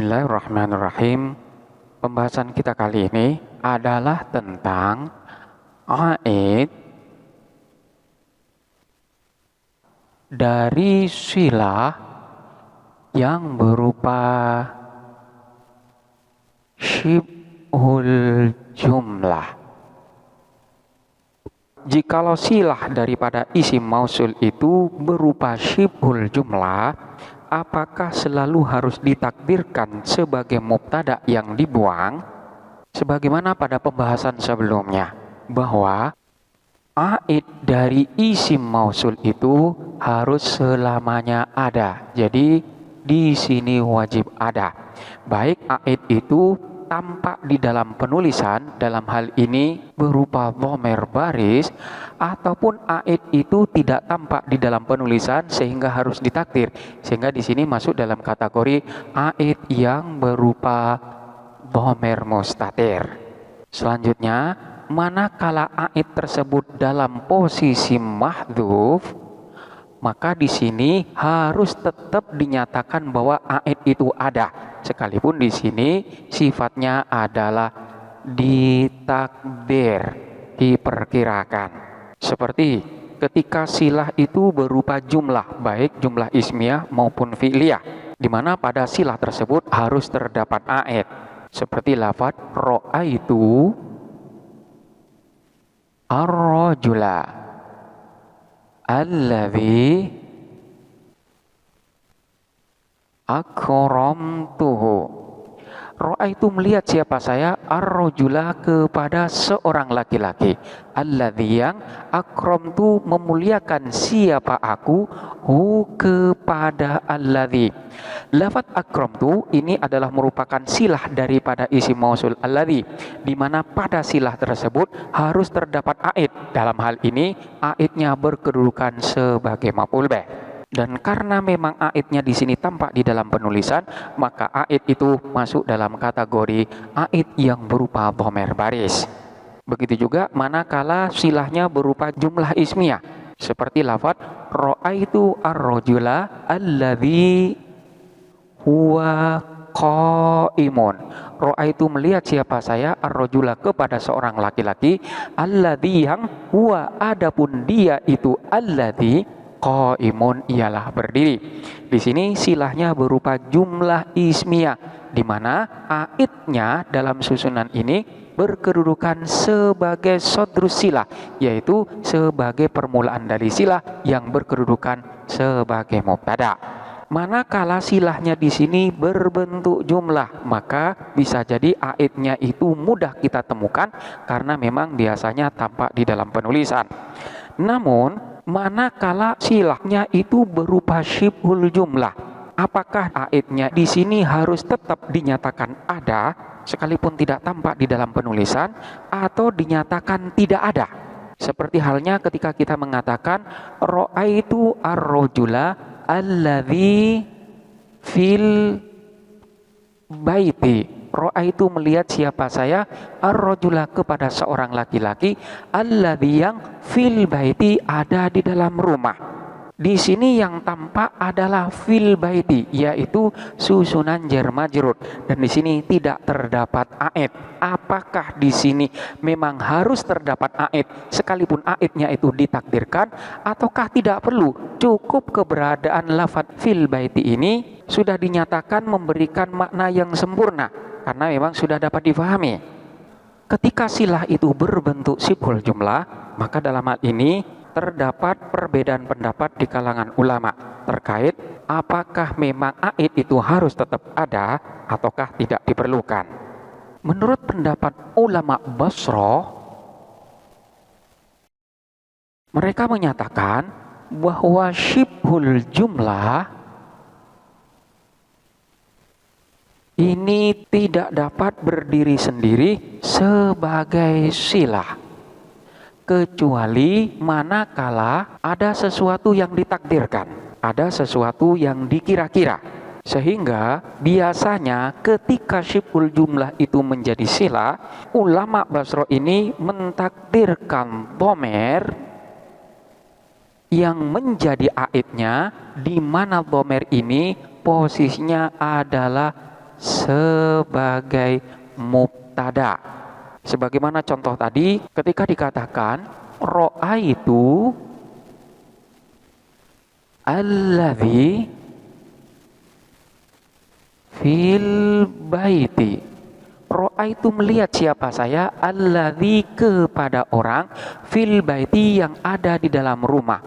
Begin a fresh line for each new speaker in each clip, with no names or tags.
Bismillahirrahmanirrahim. Pembahasan kita kali ini adalah tentang aid dari silah yang berupa syibhul jumlah. Jikalau silah daripada isim mausul itu berupa syibhul jumlah, apakah selalu harus ditakdirkan sebagai mubtada yang dibuang? Sebagaimana pada pembahasan sebelumnya, bahwa aid dari isim mausul itu harus selamanya ada. Jadi di sini wajib ada. Baik aid itu tampak di dalam penulisan, dalam hal ini berupa dhamir baris, ataupun aid itu tidak tampak di dalam penulisan sehingga harus ditakdir, sehingga di sini masuk dalam kategori aid yang berupa dhamir mustatir. Selanjutnya, manakala aid tersebut dalam posisi mahdhuf, maka di sini harus tetap dinyatakan bahwa aid itu ada, sekalipun di sini sifatnya adalah ditakdir, diperkirakan. Seperti ketika silah itu berupa jumlah, baik jumlah ismiyah maupun fi'liyah, di mana pada silah tersebut harus terdapat aid. Seperti lafadz ra'aitu ar-rajula alladzi akramtuhu. Ro'a itu melihat siapa saya, ar-rajula kepada seorang laki-laki, alladzi yang akramtu memuliakan siapa aku, hu kepada alladzi. Lafaz akramtu ini adalah merupakan silah daripada isim mausul alladzi, di mana pada silah tersebut harus terdapat aid. Dalam hal ini aidnya berkedudukan sebagai maf'ul bih. Dan karena memang aidnya di sini tampak di dalam penulisan, maka aid itu masuk dalam kategori aid yang berupa dhamir baris. Begitu juga manakala silahnya berupa jumlah ismiyah, seperti lafadz ra'aitu ar-rajula alladzi huwa qaimun. Ra'aitu melihat siapa saya, ar-rajula kepada seorang laki-laki, alladzi yang huwa adapun dia itu alladzi qaimun ialah berdiri. Di sini silahnya berupa jumlah ismiyah, di mana aidnya dalam susunan ini berkedudukan sebagai sodrus silah, yaitu sebagai permulaan dari silah yang berkedudukan sebagai mubtada. Manakala silahnya di sini berbentuk jumlah, maka bisa jadi aidnya itu mudah kita temukan karena memang biasanya tampak di dalam penulisan. Namun manakala silahnya itu berupa syibhul jumlah, apakah aidnya di sini harus tetap dinyatakan ada sekalipun tidak tampak di dalam penulisan, atau dinyatakan tidak ada? Seperti halnya ketika kita mengatakan ra'aitu ar-rajula alladzi fil baiti. Ra'aitu melihat siapa saya, ar-rajula kepada seorang laki-laki, alladzi yang fil baiti ada di dalam rumah. Di sini yang tampak adalah fil baiti, yaitu susunan jar majrur, dan di sini tidak terdapat aid. Apakah di sini memang harus terdapat aid sekalipun aidnya itu ditakdirkan, ataukah tidak perlu? Cukup keberadaan lafadz fil baiti ini sudah dinyatakan memberikan makna yang sempurna, karena memang sudah dapat difahami. Ketika silah itu berbentuk syibhul jumlah, maka dalam hal ini terdapat perbedaan pendapat di kalangan ulama terkait apakah memang aid itu harus tetap ada ataukah tidak diperlukan. Menurut pendapat ulama Basrah, mereka menyatakan bahwa syibhul jumlah ini tidak dapat berdiri sendiri sebagai silah, kecuali manakala ada sesuatu yang ditakdirkan, ada sesuatu yang dikira-kira. Sehingga biasanya ketika syibhul jumlah itu menjadi silah, ulama Basrah ini mentakdirkan dhamir yang menjadi aidnya, di mana dhamir ini posisinya adalah sebagai mubtada. Sebagaimana contoh tadi ketika dikatakan ra'aitu alladzi fil baiti. Ra'aitu melihat siapa saya, alladzi kepada orang, fil baiti yang ada di dalam rumah.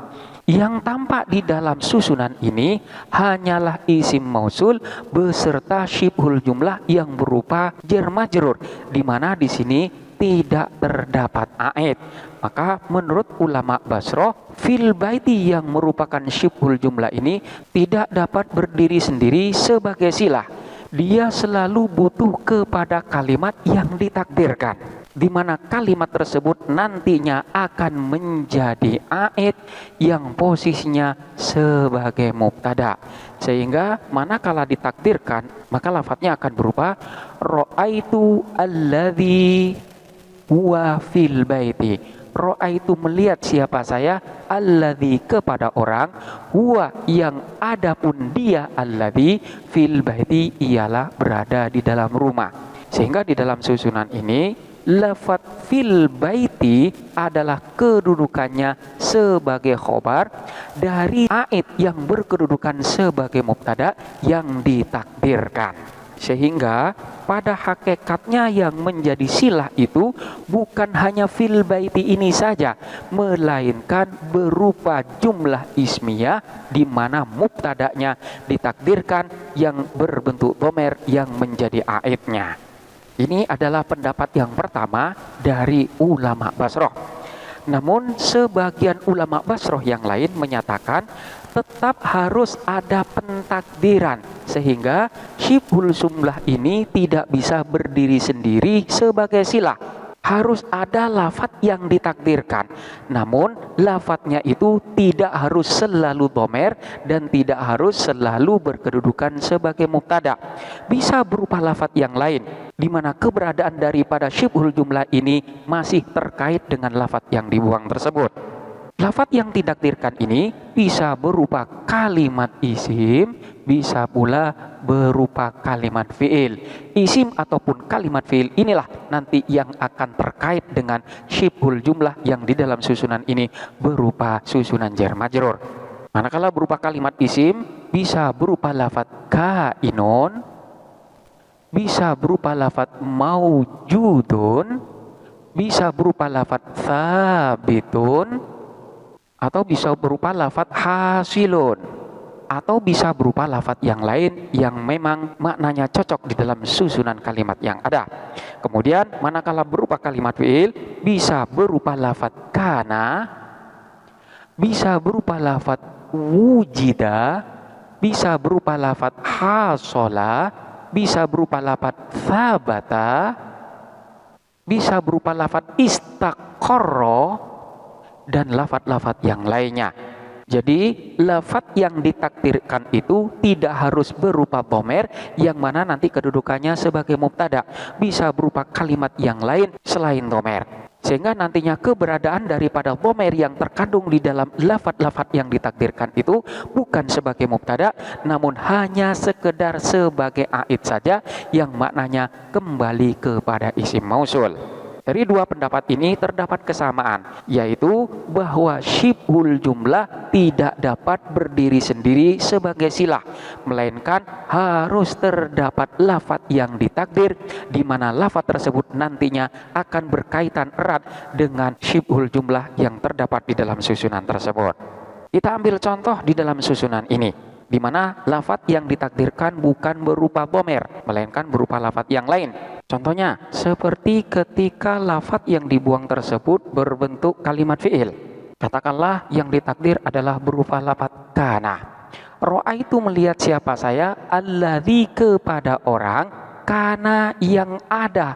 Yang tampak di dalam susunan ini hanyalah isim mausul beserta syibhul jumlah yang berupa jar majrur, di mana di sini tidak terdapat aid. Maka menurut ulama Basroh, fil baiti yang merupakan syibhul jumlah ini tidak dapat berdiri sendiri sebagai silah. Dia selalu butuh kepada kalimat yang ditakdirkan, di mana kalimat tersebut nantinya akan menjadi aid yang posisinya sebagai mubtada. Sehingga manakala ditakdirkan, maka lafadznya akan berupa ra'aitu alladzi huwa fil baiti. Ra'aitu melihat siapa saya, alladzi kepada orang, huwa yang adapun dia, alladzi fil baiti ialah berada di dalam rumah. Sehingga di dalam susunan ini lafadz fil baiti adalah kedudukannya sebagai khobar dari aid yang berkedudukan sebagai mubtada yang ditakdirkan. Sehingga pada hakikatnya yang menjadi silah itu bukan hanya fil baiti ini saja, melainkan berupa jumlah ismiyah di mana mubtada'nya ditakdirkan yang berbentuk dhamir yang menjadi aidnya. Ini adalah pendapat yang pertama dari ulama Basroh. Namun sebagian ulama Basroh yang lain menyatakan tetap harus ada pentakdiran, sehingga syibhul jumlah ini tidak bisa berdiri sendiri sebagai silah. Harus ada lafadz yang ditakdirkan. Namun lafadznya itu tidak harus selalu dhamir dan tidak harus selalu berkedudukan sebagai mubtada. Bisa berupa lafadz yang lain, di mana keberadaan daripada syibhul jumlah ini masih terkait dengan lafadz yang dibuang tersebut. Lafadz yang ditakdirkan ini bisa berupa kalimat isim, bisa pula berupa kalimat fi'il. Isim ataupun kalimat fi'il inilah nanti yang akan terkait dengan syibhul jumlah yang di dalam susunan ini berupa susunan jar majrur. Manakala berupa kalimat isim, bisa berupa lafadz kainun, bisa berupa lafadz maujudun, bisa berupa lafadz thabitun, atau bisa berupa lafadz hasilun, atau bisa berupa lafadz yang lain yang memang maknanya cocok di dalam susunan kalimat yang ada. Kemudian manakala berupa kalimat fi'il, bisa berupa lafadz kana, bisa berupa lafadz wujida, bisa berupa lafadz hasola, bisa berupa lafadz thabata, bisa berupa lafadz istaqarra, dan lafadz-lafadz yang lainnya. Jadi lafadz yang ditakdirkan itu tidak harus berupa dhamir yang mana nanti kedudukannya sebagai mubtada, bisa berupa kalimat yang lain selain dhamir. Sehingga nantinya keberadaan daripada dhamir yang terkandung di dalam lafadz-lafadz yang ditakdirkan itu bukan sebagai mubtada, namun hanya sekedar sebagai aid saja yang maknanya kembali kepada isim mausul. Dari dua pendapat ini terdapat kesamaan, yaitu bahwa syibhul jumlah tidak dapat berdiri sendiri sebagai silah, melainkan harus terdapat lafadz yang ditakdir, di mana lafadz tersebut nantinya akan berkaitan erat dengan syibhul jumlah yang terdapat di dalam susunan tersebut. Kita ambil contoh di dalam susunan ini, di mana lafadz yang ditakdirkan bukan berupa dhamir, melainkan berupa lafadz yang lain. Contohnya, seperti ketika lafadz yang dibuang tersebut berbentuk kalimat fi'il. Katakanlah yang ditakdir adalah berupa lafadz kana. Ra'aitu melihat siapa saya, alladzi kepada orang, kana yang ada.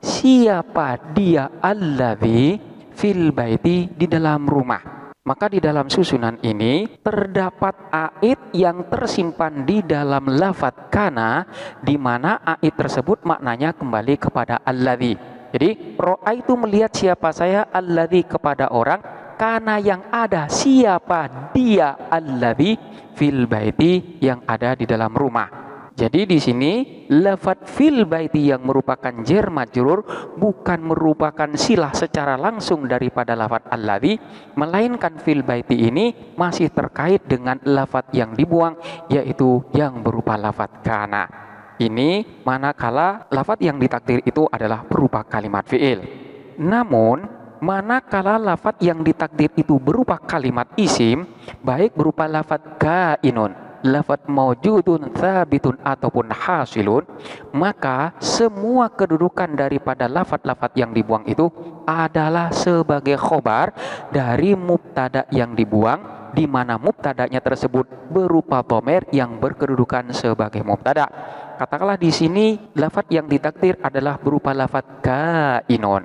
Siapa dia, alladzi fil baiti di dalam rumah. Maka di dalam susunan ini terdapat aid yang tersimpan di dalam lafadz kana, di mana aid tersebut maknanya kembali kepada alladzi. Jadi ra'aitu melihat siapa saya, alladzi kepada orang, kana yang ada siapa dia, alladzi fil baiti yang ada di dalam rumah. Jadi di sini lafadz fil baiti yang merupakan jar majrur bukan merupakan silah secara langsung daripada lafadz alladzi, melainkan fil baiti ini masih terkait dengan lafadz yang dibuang, yaitu yang berupa lafadz kana. Ini manakala lafadz yang ditakdir itu adalah berupa kalimat fiil. Namun manakala lafadz yang ditakdir itu berupa kalimat isim, baik berupa lafadz kainun, lafadz maujudun, tsabitun ataupun hasilun, maka semua kedudukan daripada lafadz-lafadz yang dibuang itu adalah sebagai khobar dari mubtada yang dibuang, di mana mubtadanya tersebut berupa dhamir yang berkedudukan sebagai mubtada. Katakanlah di sini lafadz yang ditakdir adalah berupa lafadz kainun,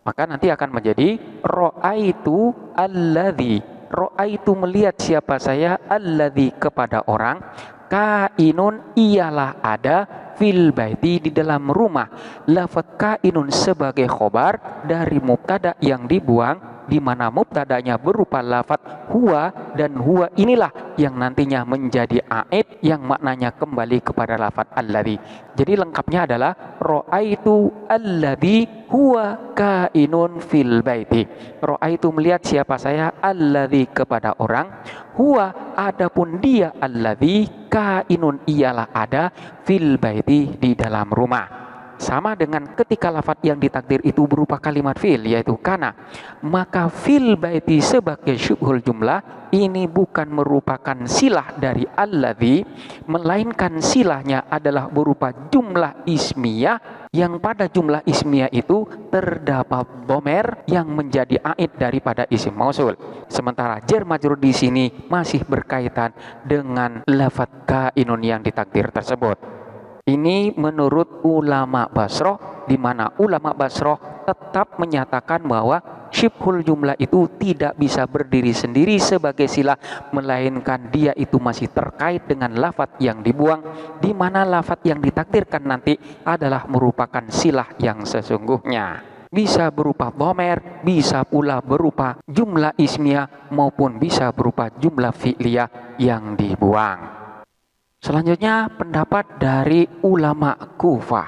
maka nanti akan menjadi ra'aitu alladzi. Ra'aitu melihat siapa saya, alladzi kepada orang, kainun ialah ada, fil baiti di dalam rumah. Lafadz kainun sebagai khobar dari mubtada yang dibuang, di mana mubtadanya berupa lafadz huwa, dan huwa inilah yang nantinya menjadi aid yang maknanya kembali kepada lafadz alladzi. Jadi lengkapnya adalah ra'aitu alladzi huwa kainun fil baiti. Ra'aitu melihat siapa saya, alladzi kepada orang, huwa adapun dia, alladzi kainun ialah ada, fil baiti di dalam rumah. Sama dengan ketika lafadz yang ditakdir itu berupa kalimat fi'il, yaitu kana, maka fil baiti sebagai syubhul jumlah ini bukan merupakan silah dari alladzi, melainkan silahnya adalah berupa jumlah ismiyah, yang pada jumlah ismiyah itu terdapat dhamir yang menjadi aid daripada isim mausul. Sementara jar majrur di sini masih berkaitan dengan lafadz kainun yang ditakdir tersebut. Ini menurut ulama Basroh, di mana ulama Basroh tetap menyatakan bahwa syibhul jumlah itu tidak bisa berdiri sendiri sebagai silah, melainkan dia itu masih terkait dengan lafadz yang dibuang, di mana lafadz yang ditakdirkan nanti adalah merupakan silah yang sesungguhnya. Bisa berupa dhamir, bisa pula berupa jumlah ismiyah, maupun bisa berupa jumlah fi'liyah yang dibuang. Selanjutnya pendapat dari ulama Kufah.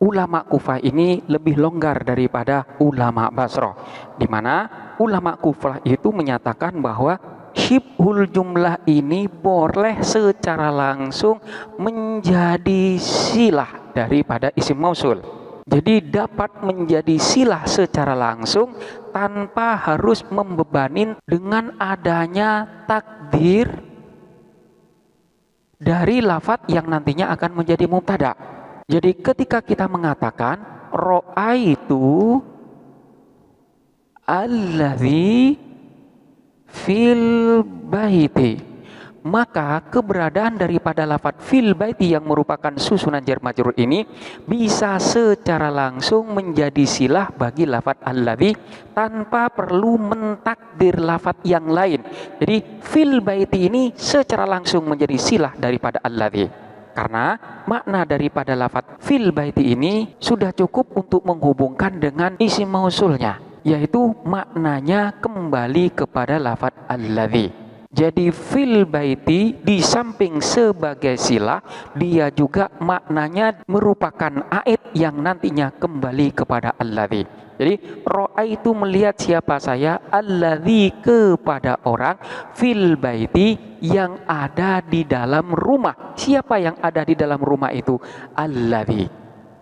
Ulama Kufah ini lebih longgar daripada ulama Basroh, di mana ulama Kufah itu menyatakan bahwa syibhul jumlah ini boleh secara langsung menjadi silah daripada isim mausul. Jadi dapat menjadi silah secara langsung tanpa harus membebanin dengan adanya takdir dari lafadz yang nantinya akan menjadi mubtada. Jadi ketika kita mengatakan ra'aitu alladzi fil baiti, maka keberadaan daripada lafadz fil baiti yang merupakan susunan jar majrur ini bisa secara langsung menjadi silah bagi lafadz alladzi tanpa perlu mentakdir lafadz yang lain. Jadi fil baiti ini secara langsung menjadi silah daripada alladzi, karena makna daripada lafadz fil baiti ini sudah cukup untuk menghubungkan dengan isim mausulnya, yaitu maknanya kembali kepada lafadz alladzi. Jadi fil baiti di samping sebagai silah, dia juga maknanya merupakan aid yang nantinya kembali kepada alladzi. Jadi ra'aitu melihat siapa saya, alladzi kepada orang, fil baiti yang ada di dalam rumah. Siapa yang ada di dalam rumah itu? Alladzi.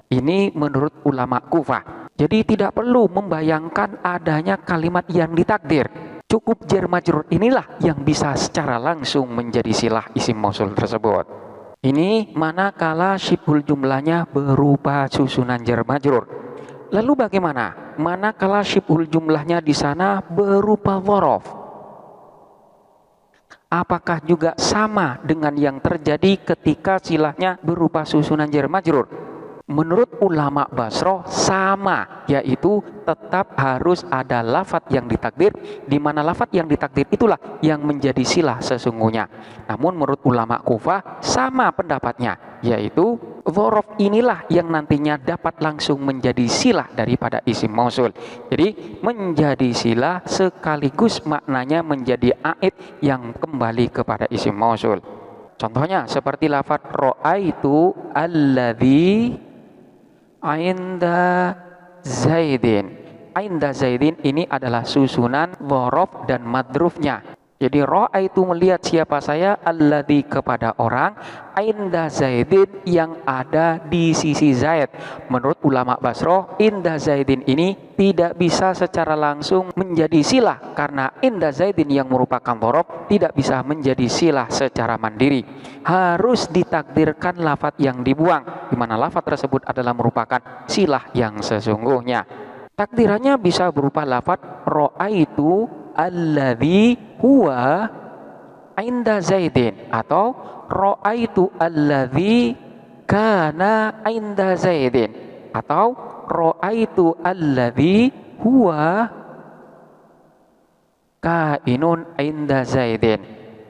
Ini menurut ulama Kufah. Jadi tidak perlu membayangkan adanya kalimat yang ditakdir. Cukup jar majrur inilah yang bisa secara langsung menjadi silah isim mausul tersebut. Ini manakala syibhul jumlahnya berupa susunan jar majrur. Lalu bagaimana manakala syibhul jumlahnya di sana berupa dzaraf? Apakah juga sama dengan yang terjadi ketika silahnya berupa susunan jar majrur? Menurut ulama Basroh sama, yaitu tetap harus ada lafadz yang ditakdir, di mana lafadz yang ditakdir itulah yang menjadi silah sesungguhnya. Namun menurut ulama Kufah sama pendapatnya, yaitu dzaraf inilah yang nantinya dapat langsung menjadi silah daripada isim mausul. Jadi menjadi silah sekaligus maknanya menjadi aid yang kembali kepada isim mausul. Contohnya seperti lafaz ra'aitu alladzi inda Zaidin. Inda Zaidin ini adalah susunan dhorof dan madrufnya. Jadi ra'aitu melihat siapa saya, alladzi kepada orang, inda Zaidin yang ada di sisi Zaid. Menurut ulama Basroh, inda Zaidin ini tidak bisa secara langsung menjadi silah karena inda Zaidin yang merupakan dhorof tidak bisa menjadi silah secara mandiri. Harus ditakdirkan lafaz yang dibuang, di mana lafaz tersebut adalah merupakan silah yang sesungguhnya. Takdirannya bisa berupa lafaz ra'aitu alladzi huwa inda Zaidin atau ra'aitu alladzi kana inda Zaidin atau ra'aitu alladzi huwa kainun inda Zaidin.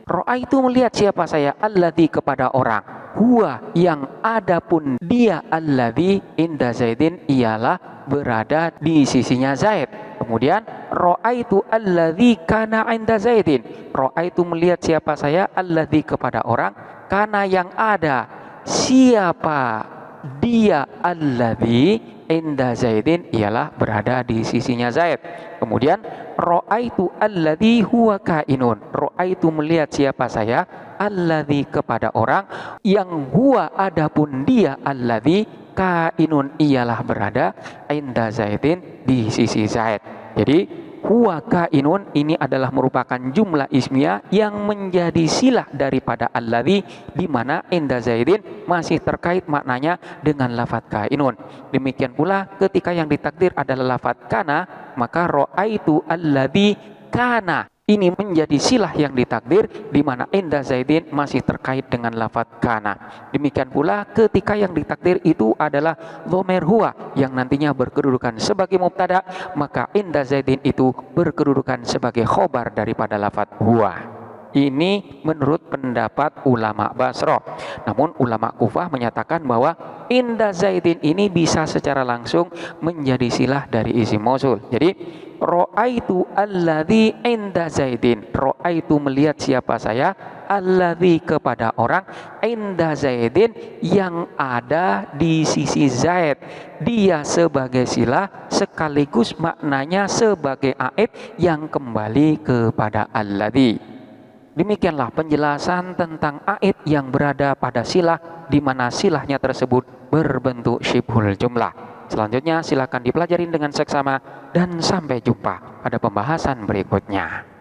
Ra'aitu melihat siapa saya, alladzi kepada orang, huwa yang adapun dia, alladzi inda Zaidin ialah berada di sisinya Zaid. Kemudian ra'aitu alladzi kana inda Zaidin. Ra'aitu melihat siapa saya, alladzi kepada orang, kana yang ada siapa dia, alladzi inda Zaidin ialah berada di sisinya Zaid. Kemudian ra'aitu alladzi huwa kainun. Ra'aitu melihat siapa saya, alladzi kepada orang yang huwa adapun dia, alladzi kainun ialah berada inda Zaidin di sisi Zaid. Jadi huwa kainun ini adalah merupakan jumlah ismiyah yang menjadi silah daripada alladzi, di mana inda Zaidin masih terkait maknanya dengan lafaz kainun. Demikian pula ketika yang ditakdir adalah lafaz kana, maka ra'aitu alladzi kana ini menjadi silah yang ditakdir, di mana inda Zaidin masih terkait dengan lafaz kana. Demikian pula ketika yang ditakdir itu adalah dhamir huwa yang nantinya berkedudukan sebagai mubtada, maka inda Zaidin itu berkedudukan sebagai khobar daripada lafaz huwa. Ini menurut pendapat ulama Basroh. Namun ulama Kufah menyatakan bahwa inda Zaidin ini bisa secara langsung menjadi silah dari isim mausul. Jadi ra'aitu alladzi inda Zaidin. Ra'aitu melihat siapa saya, alladzi kepada orang, inda Zaidin yang ada di sisi Zaid. Dia sebagai silah sekaligus maknanya sebagai aib yang kembali kepada alladzi. Demikianlah penjelasan tentang aid yang berada pada silah, di mana silahnya tersebut berbentuk syibhul jumlah. Selanjutnya silakan dipelajarin dengan seksama dan sampai jumpa pada pembahasan berikutnya.